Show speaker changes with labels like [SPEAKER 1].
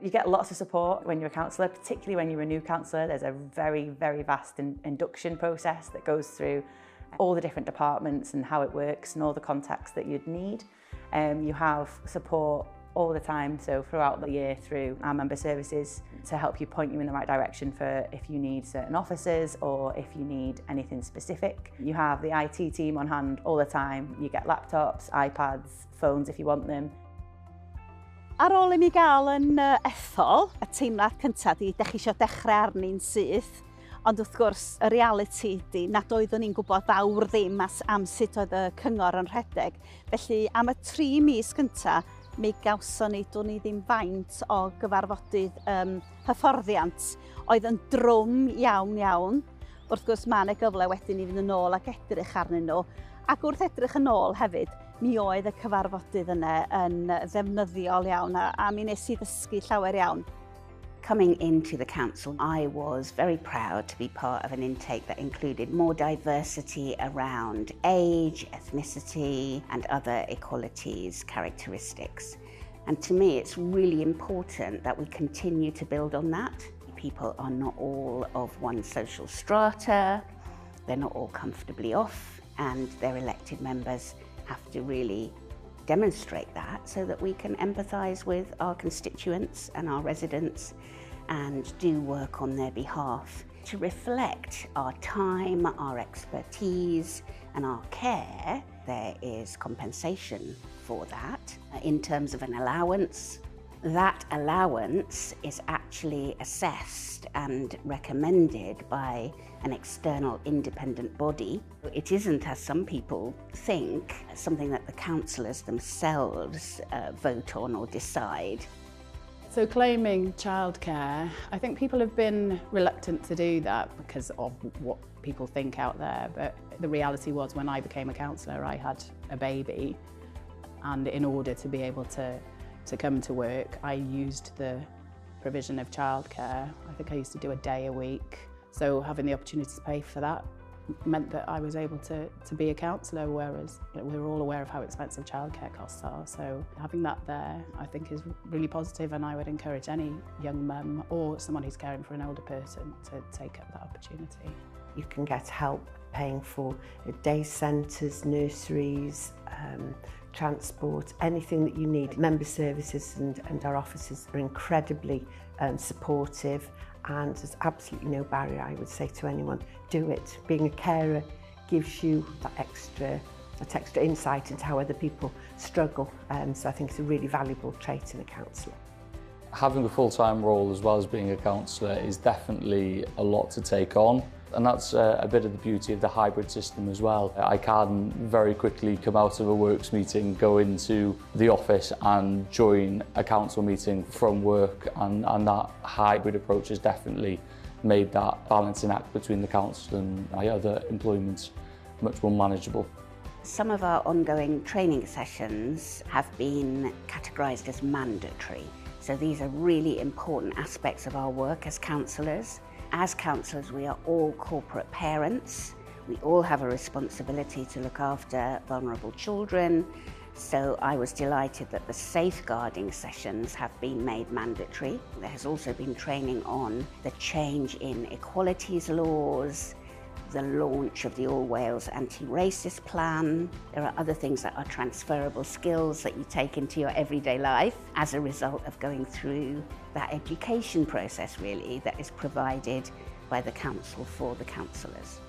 [SPEAKER 1] You get lots of support when you're a councillor, particularly when you're a new councillor. There's a very, very vast induction process that goes through all the different departments and how it works and all the contacts that you'd need. You have support all the time, so throughout the year through our member services to help you point you in the right direction for if you need certain officers or if you need anything specific. You have the IT team on hand all the time. You get laptops, iPads, phones if you want them.
[SPEAKER 2] Ar ôl I mi gael yn ethol, y teimlad cyntaf di, da chi eisiau dechrau arni'n syth. Ond wrth gwrs, y reality di, nad oeddwn ni'n gwybod fawr ddim am sut oedd y cyngor yn rhedeg. Felly, am y 3 mis cyntaf, mi gawson ni, do'n ni ddim faint o gyfarfodydd hyfforddiant. Oedd yn drwm iawn. Wrth gwrs, mae yna gyfle wedyn i fynd yn ôl ac edrych arnyn nhw. Ac wrth edrych yn ôl hefyd, mi oedd y cyfarfodydd yna yn ddefnyddiol iawn a mi nes I ddysgu llawer iawn.
[SPEAKER 3] Coming into the council, I was very proud to be part of an intake that included more diversity around age, ethnicity and other equalities characteristics. And to me, it's really important that we continue to build on that. People are not all of one social strata, they're not all comfortably off, and their elected members have to really demonstrate that so that we can empathise with our constituents and our residents and do work on their behalf to reflect our time, our expertise and our care. There is compensation for that in terms of an allowance. That allowance is actually assessed and recommended by an external independent body. It isn't, as some people think, something that the councillors themselves vote on or decide.
[SPEAKER 4] So claiming childcare, I think people have been reluctant to do that because of what people think out there, but the reality was when I became a councillor I had a baby, and in order to be able to come to work I used the provision of childcare. I think I used to do a day a week, so having the opportunity to pay for that meant that I was able to be a councillor, whereas we're all aware of how expensive childcare costs are, so having that there I think is really positive, and I would encourage any young mum or someone who's caring for an older person to take up that opportunity.
[SPEAKER 5] You can get help paying for day centres, nurseries, transport, anything that you need. Member services and our officers are incredibly supportive, and there's absolutely no barrier, I would say, to anyone. Do it. Being a carer gives you that extra insight into how other people struggle, so I think it's a really valuable trait in a councillor.
[SPEAKER 6] Having a full-time role as well as being a councillor is definitely a lot to take on, and that's a bit of the beauty of the hybrid system as well. I can very quickly come out of a works meeting, go into the office and join a council meeting from work, and that hybrid approach has definitely made that balancing act between the council and my other employments much more manageable.
[SPEAKER 3] Some of our ongoing training sessions have been categorised as mandatory. So these are really important aspects of our work as councillors. As councillors, we are all corporate parents. We all have a responsibility to look after vulnerable children. So I was delighted that the safeguarding sessions have been made mandatory. There has also been training on the change in equalities laws, the launch of the All Wales Anti-Racist Plan. There are other things that are transferable skills that you take into your everyday life as a result of going through that education process, really, that is provided by the council for the councillors.